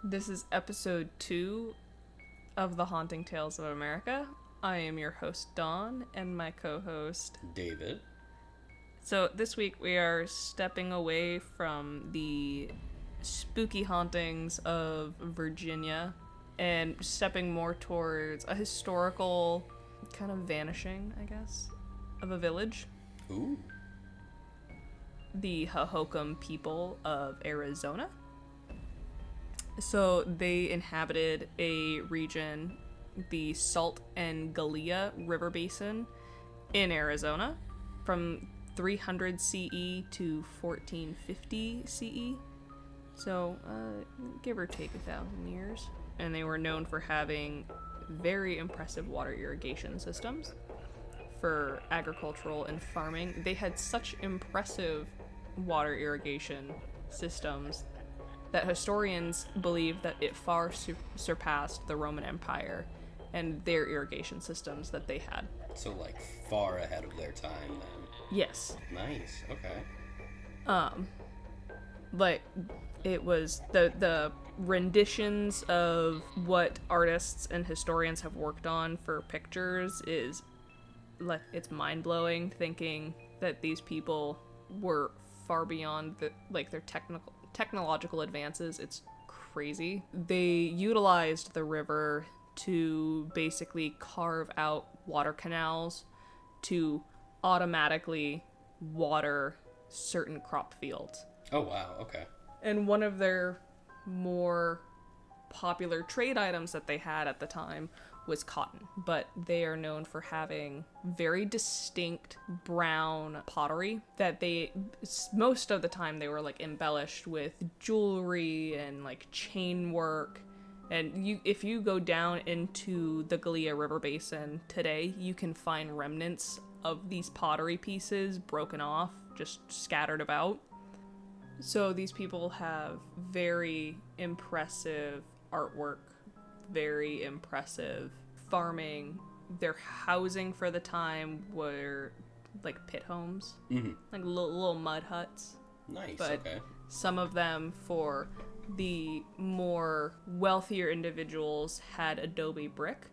This is episode 2 of the Haunting Tales of America. I am your host, Dawn, and my co-host, David. So this week we are stepping away from the spooky hauntings of Virginia and stepping more towards a historical kind of vanishing, I guess, of a village. Ooh. The Hohokam people of Arizona. So they inhabited a region, the Salt and Gallia River Basin in Arizona, from 300 CE to 1450 CE. So, give or take 1,000 years. And they were known for having very impressive water irrigation systems for agricultural and farming. They had such impressive water irrigation systems that historians believe that it far surpassed the Roman Empire and their irrigation systems that they had. So, like, far ahead of their time, then. Yes. Nice. Okay. Like, it was the renditions of what artists and historians have worked on for pictures is, like, it's mind-blowing thinking that these people were far beyond their technological advances. It's crazy. They utilized the river to basically carve out water canals to automatically water certain crop fields. Oh, wow. Okay. And one of their more popular trade items that they had at the time was cotton, but they are known for having very distinct brown pottery that most of the time they were like embellished with jewelry and like chain work. And if you go down into the Gallia River Basin today, you can find remnants of these pottery pieces broken off, just scattered about. So these people have very impressive artwork, very impressive farming. Their housing for the time were like pit homes, like little mud huts. Nice. But okay. some of them, for the more wealthier individuals, had adobe brick.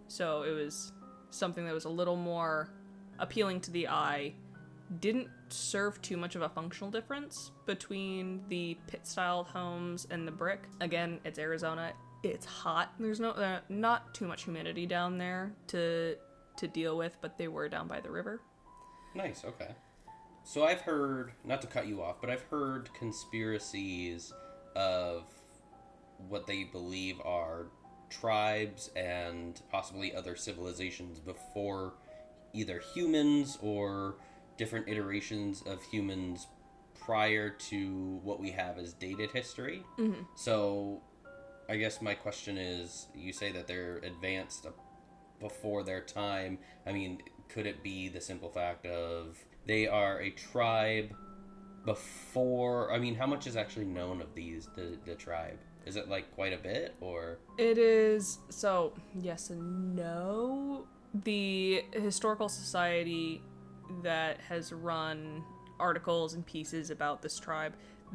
So it was something that was a little more appealing to the eye. Didn't serve too much of a functional difference between the pit-styled homes and the brick. Again, it's Arizona. It's hot. There's not too much humidity down there to deal with, but they were down by the river. Nice. Okay. So I've heard, not to cut you off, but I've heard conspiracies of what they believe are tribes and possibly other civilizations before either humans or different iterations of humans prior to what we have as dated history. Mm-hmm. So I guess my question is, you say that they're advanced before their time. I mean, could it be the simple fact of they are a tribe before? I mean, how much is actually known of the tribe? Is it like quite a bit, or? It is, so yes and no. The Historical Society that has run articles and pieces about this tribe,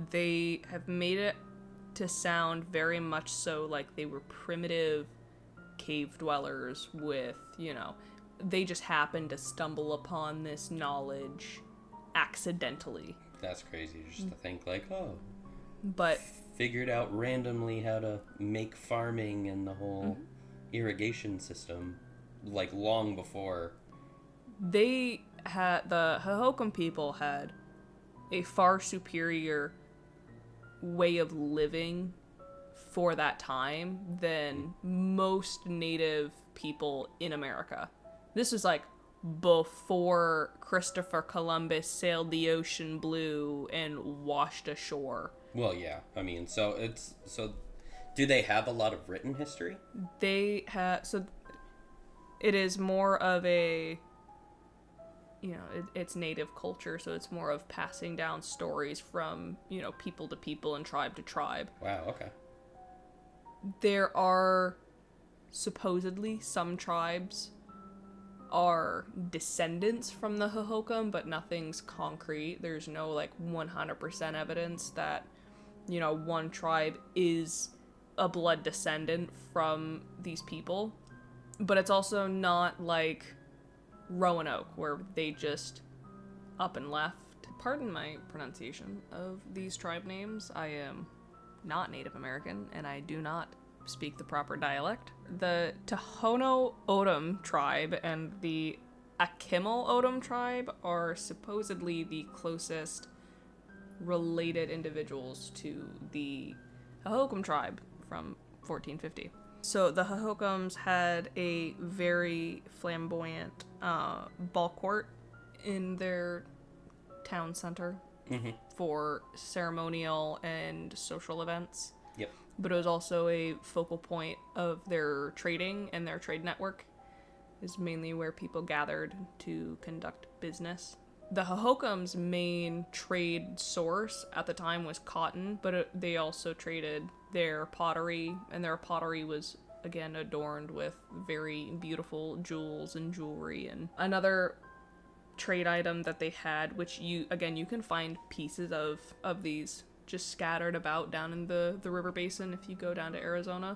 they have made it to sound very much so like they were primitive cave dwellers with, they just happened to stumble upon this knowledge accidentally. That's crazy just to think like, but figured out randomly how to make farming and the whole irrigation system like long before. The Hohokam people had a far superior way of living for that time than most native people in America. This was like before Christopher Columbus sailed the ocean blue and washed ashore. Well, yeah. I mean, so do they have a lot of written history? They have, so it is more of a, it's native culture, so it's more of passing down stories from, people to people and tribe to tribe. Wow, okay. There are supposedly some tribes are descendants from the Hohokam, but nothing's concrete. There's no 100% evidence that one tribe is a blood descendant from these people, but it's also not like Roanoke, where they just up and left. Pardon my pronunciation of these tribe names. I am not Native American, and I do not speak the proper dialect. The Tohono O'odham tribe and the Akimel O'odham tribe are supposedly the closest related individuals to the Hohokam tribe from 1450. So the Hohokams had a very flamboyant ball court in their town center for ceremonial and social events. Yep. But it was also a focal point of their trading, and their trade network is mainly where people gathered to conduct business. The Hohokam's main trade source at the time was cotton, but they also traded their pottery, and their pottery was again adorned with very beautiful jewels and jewelry. And another trade item that they had, which you can find pieces of these just scattered about down in the river basin if you go down to Arizona,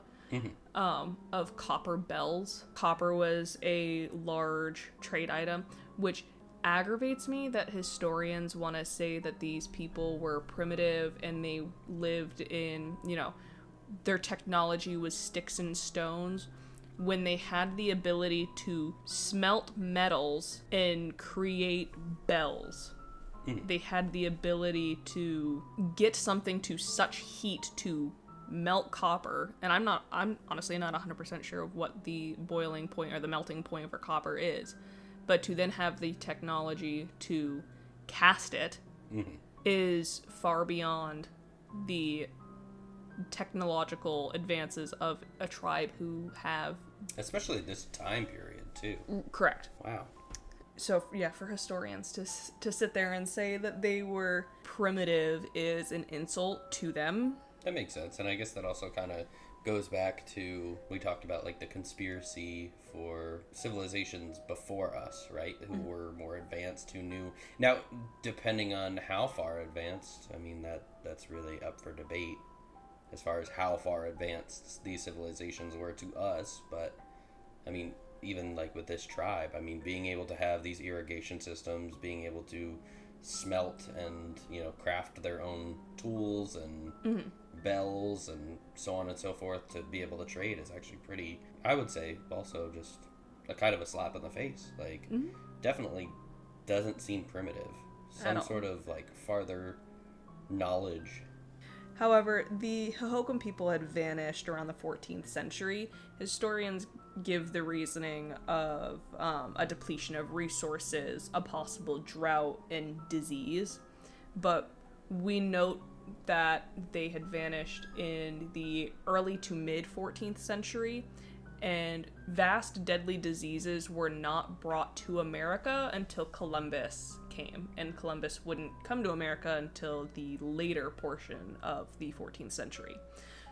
of copper bells. Copper was a large trade item, which aggravates me that historians want to say that these people were primitive and they lived in, their technology was sticks and stones, when they had the ability to smelt metals and create bells. They had the ability to get something to such heat to melt copper, and I'm honestly not 100% sure of what the boiling point or the melting point for copper is, but to then have the technology to cast it is far beyond the technological advances of a tribe who have... Especially this time period, too. Correct. Wow. So, yeah, for historians to sit there and say that they were primitive is an insult to them. That makes sense, and I guess that also kind of goes back to, we talked about, like, the conspiracy for civilizations before us, right? Who were more advanced, who knew... Now, depending on how far advanced, I mean, that's really up for debate as far as how far advanced these civilizations were to us, but, I mean, even, like, with this tribe, I mean, being able to have these irrigation systems, being able to smelt and, craft their own tools and bells and so on and so forth to be able to trade is actually pretty, I would say, also just a kind of a slap in the face. Like, definitely doesn't seem primitive. Some sort of, like, farther knowledge. However, the Hohokam people had vanished around the 14th century. Historians give the reasoning of a depletion of resources, a possible drought, and disease. But we note that they had vanished in the early to mid 14th century, and vast deadly diseases were not brought to America until Columbus came, and Columbus wouldn't come to America until the later portion of the 14th century.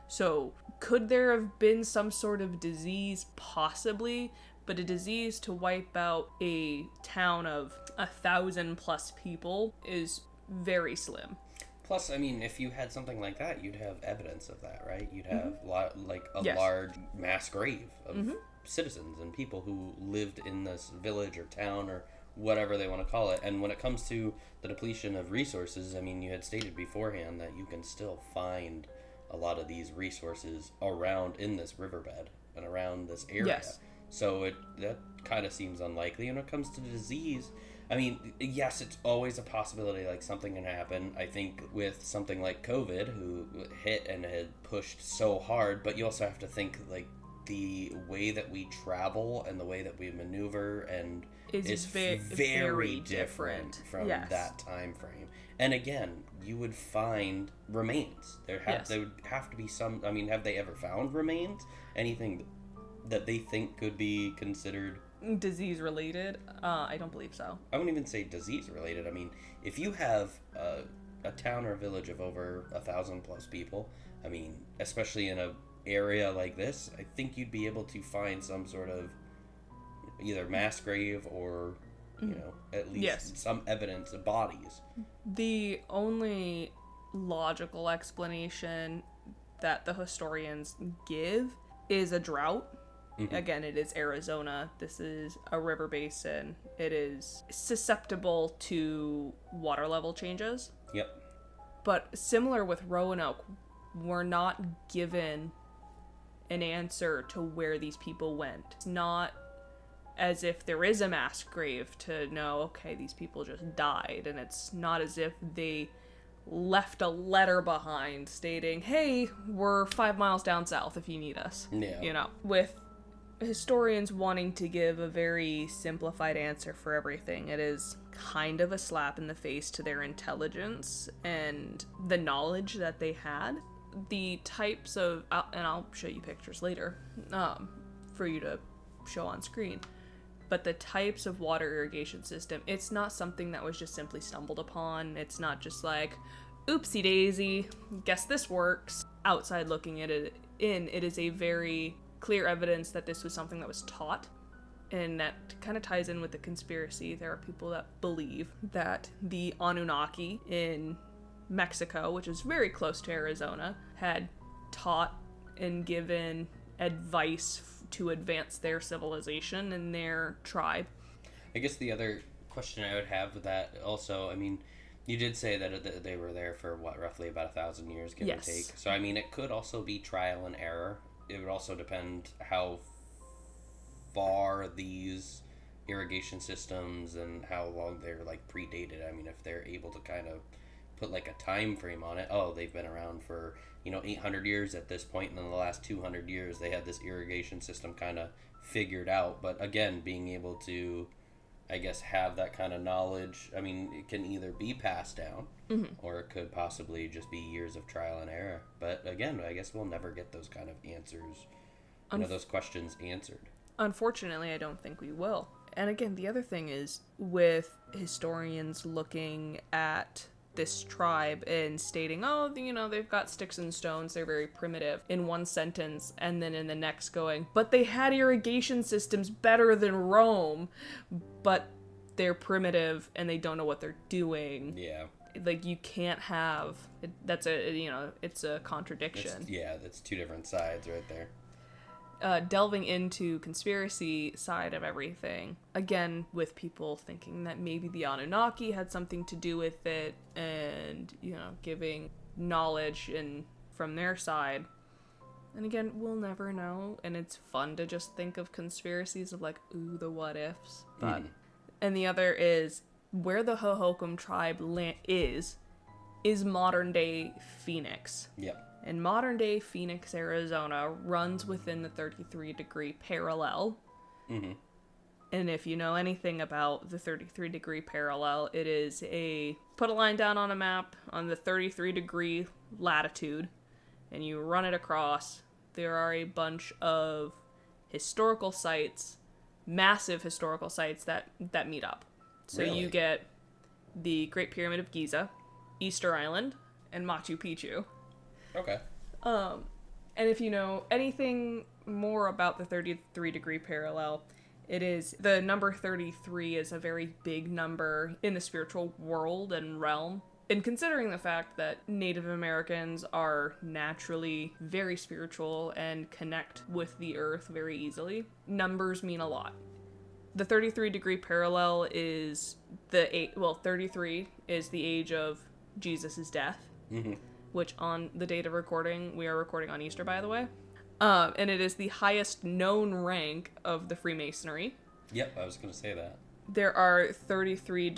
So, could there have been some sort of disease? Possibly, but a disease to wipe out a town of 1,000+ people is very slim. Plus, I mean, if you had something like that, you'd have evidence of that, right? You'd have large mass grave of citizens and people who lived in this village or town or whatever they want to call it. And when it comes to the depletion of resources, I mean, you had stated beforehand that you can still find a lot of these resources around in this riverbed and around this area. Yes. So that kind of seems unlikely. And when it comes to disease, I mean, yes, it's always a possibility, like, something can happen. I think with something like COVID, who hit and had pushed so hard, but you also have to think, like, the way that we travel and the way that we maneuver and is very different from that time frame. And again, you would find remains. There would have to be some... I mean, have they ever found remains? Anything that they think could be considered... disease related? I don't believe so. I wouldn't even say disease related. I mean, if you have a town or a village of over 1,000+ people, I mean, especially in a area like this, I think you'd be able to find some sort of either mass grave or at least some evidence of bodies. The only logical explanation that the historians give is a drought. Mm-hmm. Again, it is Arizona. This is a river basin. It is susceptible to water level changes. Yep. But similar with Roanoke, we're not given an answer to where these people went. It's not as if there is a mass grave to know, okay, these people just died. And it's not as if they left a letter behind stating, hey, we're 5 miles down south if you need us. Yeah. You know, with historians wanting to give a very simplified answer for everything, it is kind of a slap in the face to their intelligence and the knowledge that they had. The types of, and I'll show you pictures later for you to show on screen, but the types of water irrigation system, it's not something that was just simply stumbled upon. It's not just like, oopsie daisy, guess this works. Outside looking at it it is a very clear evidence that this was something that was taught, and that kind of ties in with the conspiracy. There are people that believe that the Anunnaki in Mexico, which is very close to Arizona, had taught and given advice to advance their civilization and their tribe. I guess the other question I would have with that also, I mean, you did say that they were there for, what, roughly about 1,000 years, give or take. So, I mean, it could also be trial and error. It would also depend how far these irrigation systems and how long they're, like, predated. I mean, if they're able to kind of put, like, a time frame on it, oh, they've been around for, 800 years at this point, and in the last 200 years they had this irrigation system kind of figured out. But, again, being able to, I guess, have that kind of knowledge, I mean, it can either be passed down, or it could possibly just be years of trial and error. But again, I guess we'll never get those kind of answers, those questions answered. Unfortunately, I don't think we will. And again, the other thing is, with historians looking at this tribe and stating, oh, they've got sticks and stones, they're very primitive, in one sentence, and then in the next going, but they had irrigation systems better than Rome, but they're primitive and they don't know what they're doing. Yeah. Like, you can't have, it's a contradiction. That's two different sides right there. Delving into conspiracy side of everything, again, with people thinking that maybe the Anunnaki had something to do with it, and, giving knowledge from their side. And again, we'll never know, and it's fun to just think of conspiracies of like, ooh, the what ifs. But and the other is where the Hohokam Tribe is modern day Phoenix. Yep. And modern day Phoenix, Arizona runs within the 33-degree parallel. Mm-hmm. And if you know anything about the 33-degree parallel, it is put a line down on a map on the 33-degree latitude, and you run it across. There are a bunch of historical sites, massive historical sites that meet up. So Really? You get the Great Pyramid of Giza, Easter Island, and Machu Picchu. Okay. And if you know anything more about the 33-degree parallel, it is the number 33 is a very big number in the spiritual world and realm. And considering the fact that Native Americans are naturally very spiritual and connect with the earth very easily, numbers mean a lot. The 33-degree parallel is 33 is the age of Jesus' death. Mm-hmm. Which on the date of recording, we are recording on Easter, by the way. And it is the highest known rank of the Freemasonry. Yep, I was going to say that. There are 33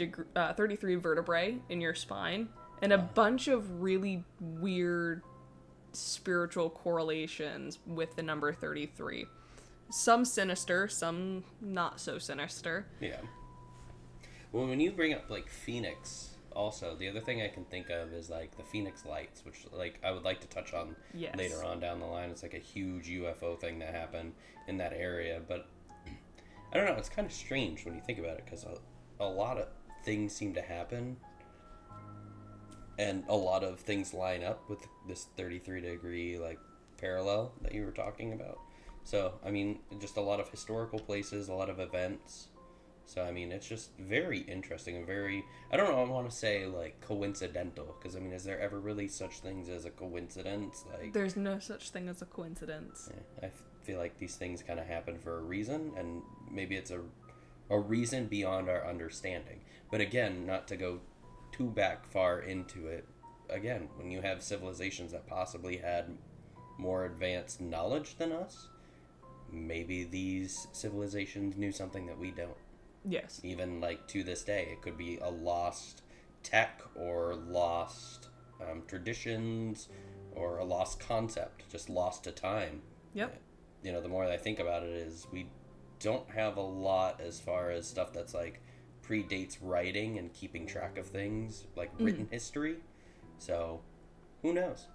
vertebrae in your spine, and a bunch of really weird spiritual correlations with the number 33. Some sinister, some not so sinister. Yeah. Well, when you bring up, like, Phoenix, also, the other thing I can think of is, like, the Phoenix Lights, which, like, I would like to touch on later on down the line. It's, like, a huge UFO thing that happened in that area, but I don't know, it's kind of strange when you think about it, because a lot of things seem to happen, and a lot of things line up with this 33-degree, like, parallel that you were talking about. So, I mean, just a lot of historical places, a lot of events So, I mean, it's just very interesting and very, I don't know, I want to say, like, coincidental. Because, I mean, is there ever really such things as a coincidence? Like, There's no such thing as a coincidence. I feel like these things kind of happen for a reason, and maybe it's a reason beyond our understanding. But again, not to go too back far into it, again, when you have civilizations that possibly had more advanced knowledge than us, maybe these civilizations knew something that we don't. Yes. Even like to this day, it could be a lost tech or lost traditions or a lost concept, just lost to time. Yep. You know, the more I think about it, is we don't have a lot as far as stuff that's like predates writing and keeping track of things, like written history. So, who knows?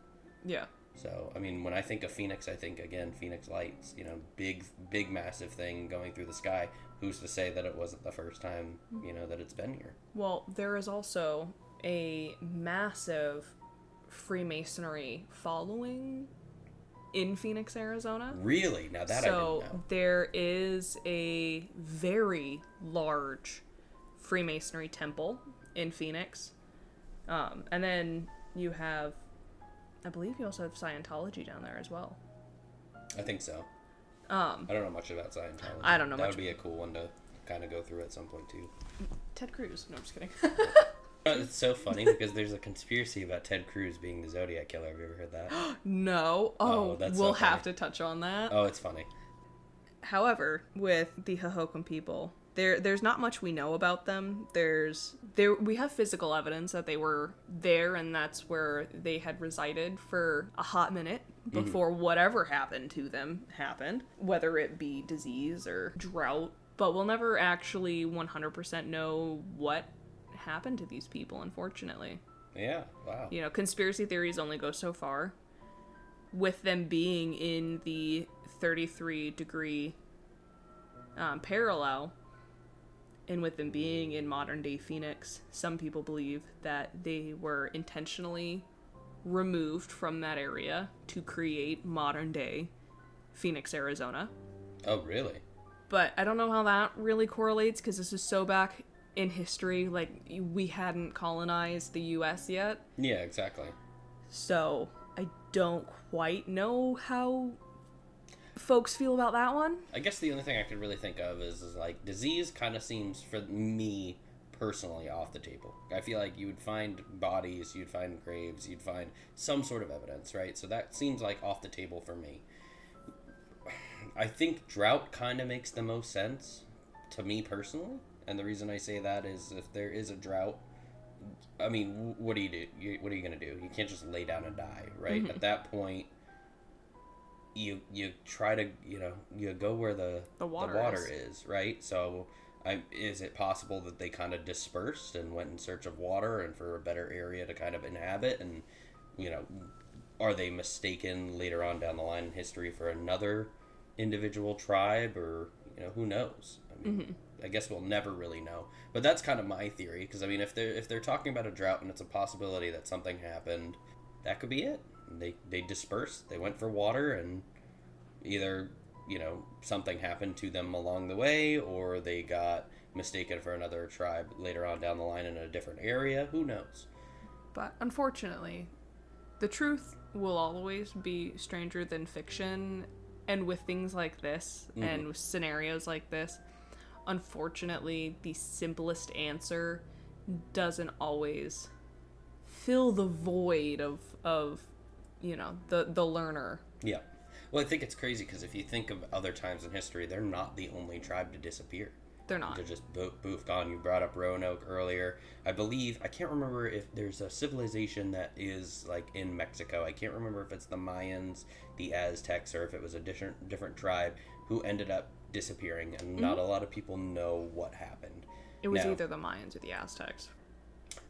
Yeah. So, I mean, when I think of Phoenix, I think, again, Phoenix Lights, you know, big, massive thing going through the sky. Who's to say that it wasn't the first time, you know, that it's been here? Well, there is also a massive Freemasonry following in Phoenix, Arizona. Really? Now that I didn't know. So there is a very large Freemasonry temple in Phoenix. And then you have, I believe you also have Scientology down there as well. I think so. I don't know much about Scientology. I don't know that much. That would be a cool one to kind of go through at some point, too. Ted Cruz. No, I'm just kidding. It's so funny because there's a conspiracy about Ted Cruz being the Zodiac Killer. Have you ever heard that? No. Oh, that's we'll so funny. have to touch on that. Oh, it's funny. However, with the Hohokam people, there's not much we know about them. We have physical evidence that they were there, and that's where they had resided for a hot minute before whatever happened to them happened, whether it be disease or drought. But we'll never actually 100% know what happened to these people, unfortunately. Yeah, wow. You know, conspiracy theories only go so far. With them being in the 33-degree parallel, and with them being in modern-day Phoenix, some people believe that they were intentionally removed from that area to create modern-day Phoenix, Arizona. Oh, really? But I don't know how that really correlates, because this is so back in history, like, we hadn't colonized the U.S. yet. Yeah, exactly. So, I don't quite know how folks feel about that one. I guess the only thing I could really think of is like, disease kind of seems, for me personally, off the table. I feel like you would find bodies, you'd find graves, you'd find some sort of evidence, right? So that seems like off the table for me. I think drought kind of makes the most sense to me personally. And the reason I say that is, if there is a drought, I mean, what do you do? What are you going to do? You can't just lay down and die, right? At that point, you try to, you go where the water is, right? So is it possible that they kind of dispersed and went in search of water and for a better area to kind of inhabit? And, are they mistaken later on down the line in history for another individual tribe, or, who knows? I mean, I guess we'll never really know. But that's kind of my theory, because, I mean, if they're talking about a drought and it's a possibility that something happened, that could be it. They dispersed, they went for water, and either, something happened to them along the way, or they got mistaken for another tribe later on down the line in a different area. Who knows? But unfortunately, the truth will always be stranger than fiction. And with things like this, and with scenarios like this, unfortunately, the simplest answer doesn't always fill the void of the learner. Yeah. Well, I think it's crazy, because if you think of other times in history, they're not the only tribe to disappear. They're not. They're just boofed gone. You brought up Roanoke earlier. I can't remember if there's a civilization that is, like, in Mexico. I can't remember if it's the Mayans, the Aztecs, or if it was a different tribe who ended up disappearing, and not a lot of people know what happened. It was either the Mayans or the Aztecs.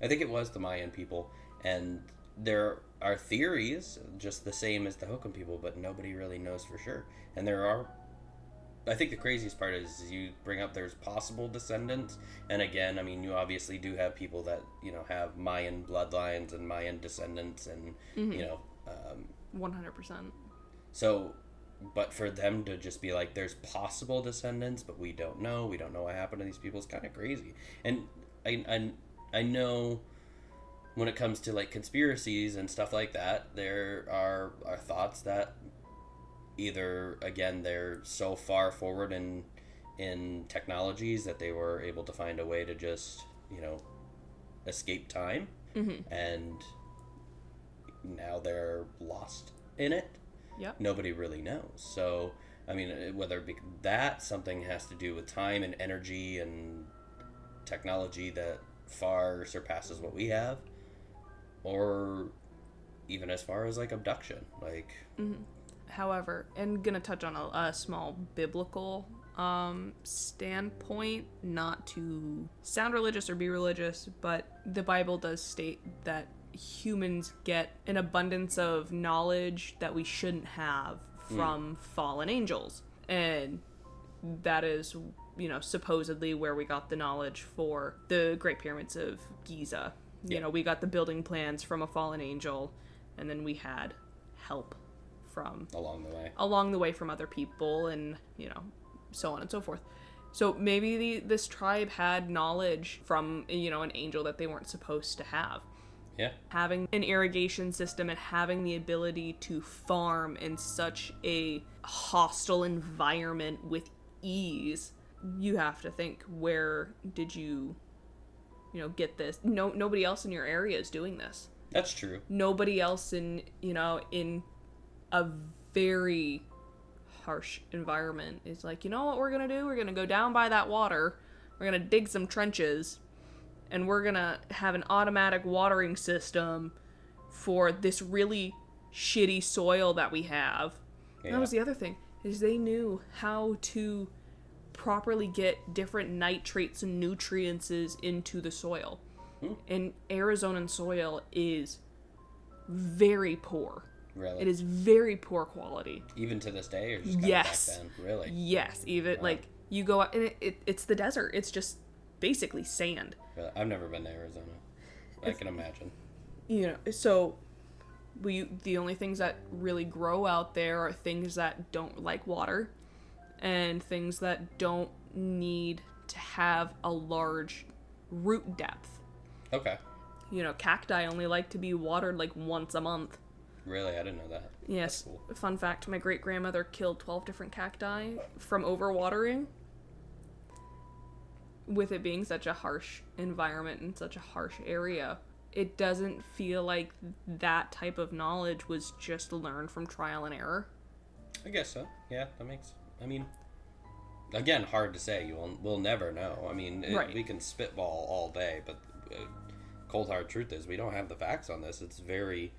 I think it was the Mayan people, and there are theories just the same as the Hohokam people, but nobody really knows for sure. And I think the craziest part is you bring up there's possible descendants, and again, I mean, you obviously do have people that, have Mayan bloodlines and Mayan descendants, and, 100%. So but for them to just be like, there's possible descendants, but we don't know what happened to these people, is kind of crazy. And I know when it comes to like conspiracies and stuff like that, there are thoughts that either, again, they're so far forward in technologies that they were able to find a way to just, escape time, and now they're lost in it. Yep. Nobody really knows. So, I mean, whether it be that, something has to do with time and energy and technology that far surpasses what we have, or even as far as like abduction, like. However, and gonna touch on a small biblical standpoint, not to sound religious or be religious, but the Bible does state that humans get an abundance of knowledge that we shouldn't have from fallen angels. And that is, supposedly where we got the knowledge for the Great Pyramids of Giza. We got the building plans from a fallen angel, and then we had help from along the way from other people, and so on and so forth. So maybe this tribe had knowledge from an angel that they weren't supposed to have. Yeah. Having an irrigation system and having the ability to farm in such a hostile environment with ease, you have to think, where did you get this? Nobody else in your area is doing this. That's true. Nobody else in a very harsh environment is like, what we're gonna do? We're gonna go down by that water, we're gonna dig some trenches, and we're gonna have an automatic watering system for this really shitty soil that we have. Yeah. That was the other thing, is they knew how to properly get different nitrates and nutrients into the soil. And Arizonan soil is very poor. Really? It is very poor quality. Even to this day, or just yes. Back then? Really? Yes. Even like you go out and it's the desert. It's just basically sand. Really? I've never been to Arizona. I can imagine. So the only things that really grow out there are things that don't like water, and things that don't need to have a large root depth. Okay. Cacti only like to be watered like once a month. Really? I didn't know that. Yes. Cool. Fun fact, my great-grandmother killed 12 different cacti from overwatering. With it being such a harsh environment and such a harsh area, it doesn't feel like that type of knowledge was just learned from trial and error. I guess so. Yeah, again, hard to say. We'll never know. Right. We can spitball all day, but cold hard truth is we don't have the facts on this. It's very,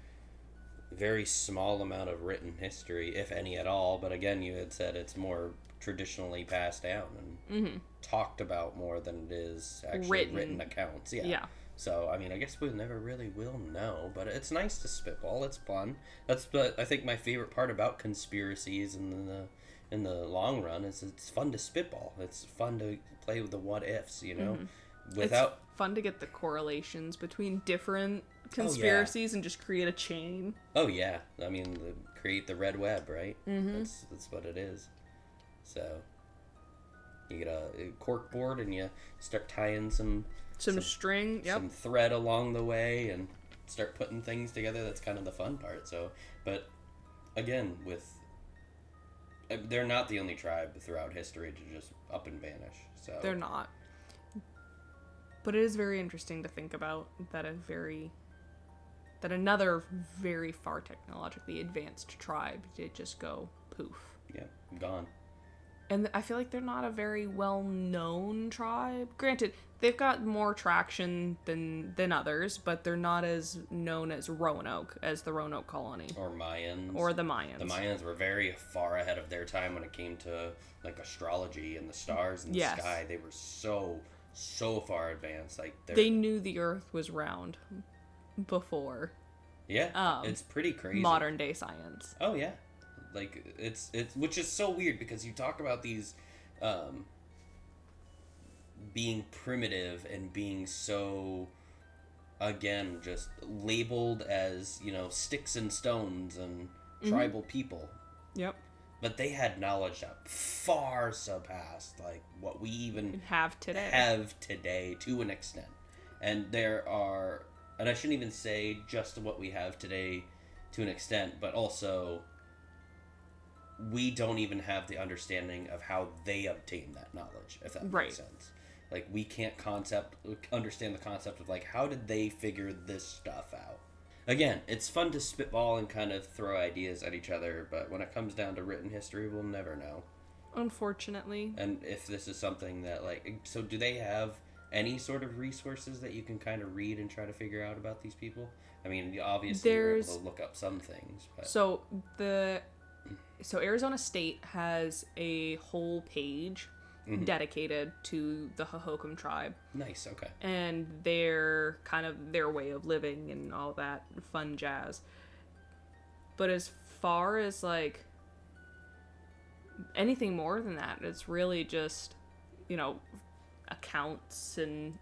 very small amount of written history, if any at all. But again, you had said it's more traditionally passed down and talked about more than it is actually written accounts. Yeah. So, I guess we never really will know, but it's nice to spitball. It's fun. That's, I think, my favorite part about conspiracies in the long run is it's fun to spitball. It's fun to play with the what ifs, Without it's fun to get the correlations between different conspiracies and just create a chain. Oh yeah, create the red web, right? That's what it is. So you get a cork board and you start tying some string, some thread along the way, and start putting things together. That's kind of the fun part. So, but again, they're not the only tribe throughout history to just up and vanish. So they're not. But it is very interesting to think about that another very far technologically advanced tribe did just go poof. Yeah, gone. And I feel like they're not a very well-known tribe. Granted, they've got more traction than others, but they're not as known as Roanoke, as the Roanoke colony. Or Mayans. Or the Mayans. The Mayans were very far ahead of their time when it came to like astrology and the stars in the sky. They were so far advanced. Like they knew the Earth was round before. Yeah, it's pretty crazy. Modern day science. Oh yeah. Like it's which is so weird because you talk about these being primitive and being so, again, just labeled as, sticks and stones and tribal people. Yep. but they had knowledge that far surpassed like what we even have today. Have today to an extent. And there are, and I shouldn't even say just what we have today to an extent, but also we don't even have the understanding of how they obtained that knowledge, if that makes sense. Like, we can't understand the concept of, like, how did they figure this stuff out? Again, it's fun to spitball and kind of throw ideas at each other, but when it comes down to written history, we'll never know. Unfortunately. And if this is something that, like, so do they have any sort of resources that you can kind of read and try to figure out about these people? I mean, obviously you're able to look up some things, but... So Arizona State has a whole page dedicated to the Hohokam Tribe. Nice, okay. And their way of living and all that fun jazz. But as far as, like, anything more than that, it's really just, accounts and,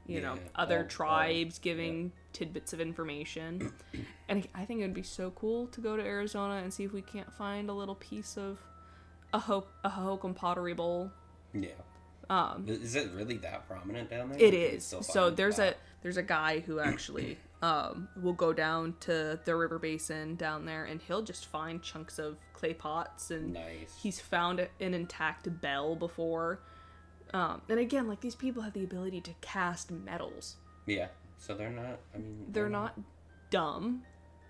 other tribes giving tidbits of information. And I think it would be so cool to go to Arizona and see if we can't find a little piece of a Hohokam pottery bowl. Yeah. Is it really that prominent down there? It is. So there's a guy who actually will go down to the river basin down there, and he'll just find chunks of clay pots, and nice. He's found an intact bell before. And again, like, these people have the ability to cast metals. Yeah. So they're not. I mean, they're not dumb.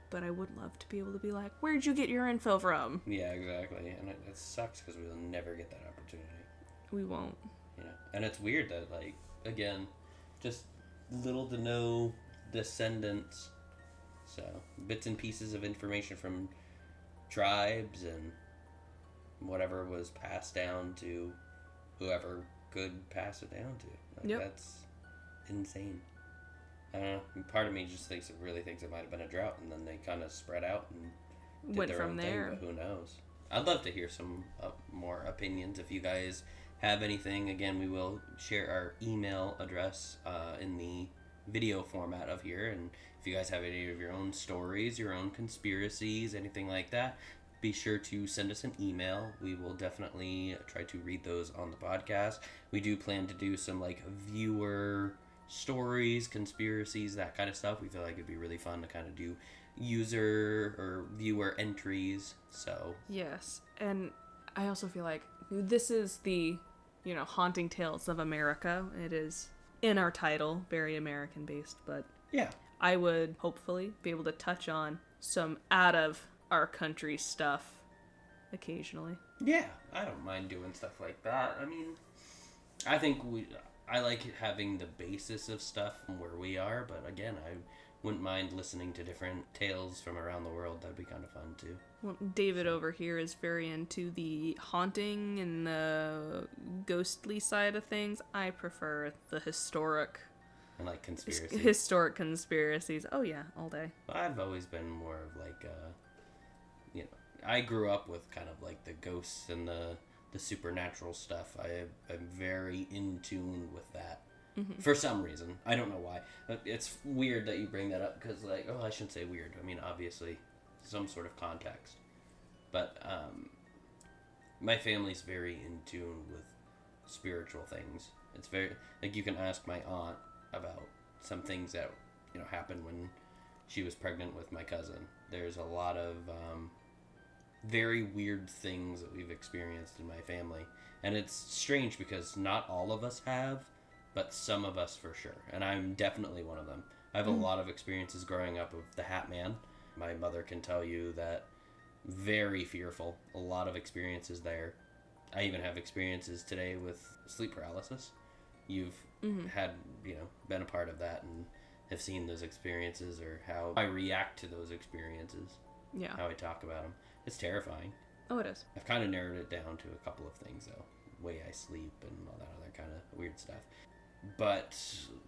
But I would love to be able to be like, where'd you get your info from? Yeah, exactly. And it sucks because we'll never get that opportunity. We won't. Yeah. And it's weird that, like, again, just little to no descendants. So, bits and pieces of information from tribes and whatever was passed down to whoever could pass it down to. Like, that's insane. I don't know. Part of me just really thinks it might have been a drought, and then they kind of spread out and did their own thing, but who knows? I'd love to hear some more opinions. If you guys have anything, again, we will share our email address in the video format of here, and if you guys have any of your own stories, your own conspiracies, anything like that, be sure to send us an email. We will definitely try to read those on the podcast. We do plan to do some, like, viewer stories, conspiracies, that kind of stuff. We feel like it'd be really fun to kind of do user or viewer entries. So yes, and I also feel like this is the Haunting Tales of America. It is in our title, very American based, but yeah, I would hopefully be able to touch on some out of our country stuff occasionally. Yeah, I don't mind doing stuff like that. I mean, I like having the basis of stuff from where we are, but again, I wouldn't mind listening to different tales from around the world. That'd be kind of fun, too. Well, David over here is very into the haunting and the ghostly side of things. I prefer the historic. And, like, conspiracy. Historic conspiracies. Oh, yeah, all day. I've always been more of, like, I grew up with kind of, like, the ghosts and the supernatural stuff. I'm very in tune with that. For some reason. I don't know why. It's weird that you bring that up because, like, I shouldn't say weird. I mean, obviously, some sort of context. But my family's very in tune with spiritual things. It's very, like, you can ask my aunt about some things that, happened when she was pregnant with my cousin. There's a lot of very weird things that we've experienced in my family. And it's strange because not all of us have, but some of us for sure. And I'm definitely one of them. I have a lot of experiences growing up with the Hat Man. My mother can tell you that very fearful. A lot of experiences there. I even have experiences today with sleep paralysis. You've had, been a part of that and have seen those experiences or how I react to those experiences. Yeah. How I talk about them. It's terrifying. Oh, it is. I've kind of narrowed it down to a couple of things, though. Way I sleep and all that other kind of weird stuff. But,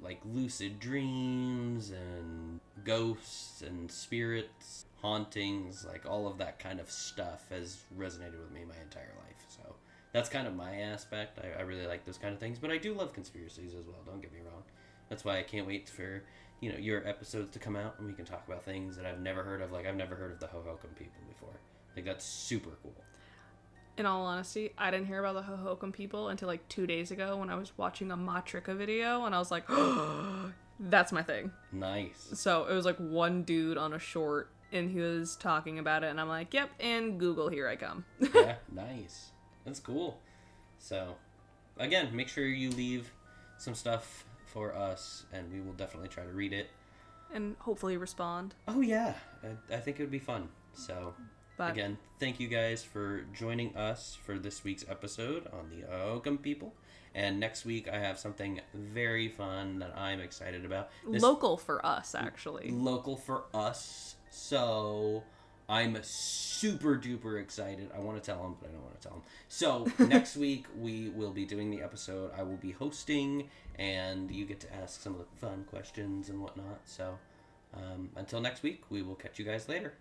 like, lucid dreams and ghosts and spirits, hauntings, like, all of that kind of stuff has resonated with me my entire life. So that's kind of my aspect. I really like those kind of things. But I do love conspiracies as well, don't get me wrong. That's why I can't wait for, your episodes to come out and we can talk about things that I've never heard of. Like, I've never heard of the Hohokam people before. Like, that's super cool. In all honesty, I didn't hear about the Hohokam people until like 2 days ago when I was watching a Matrika video, and I was like, that's my thing. Nice. So it was like one dude on a short, and he was talking about it, and I'm like, yep, and Google, here I come. Yeah, nice. That's cool. So, again, make sure you leave some stuff for us, and we will definitely try to read it. And hopefully respond. Oh, yeah. I think it would be fun. So, But again, thank you guys for joining us for this week's episode on the Hohokam people. And next week, I have something very fun that I'm excited about. local for us, actually. Local for us. So, I'm super duper excited. I want to tell them, but I don't want to tell them. So, next week, we will be doing the episode. I will be hosting, and you get to ask some of the fun questions and whatnot. So, until next week, we will catch you guys later.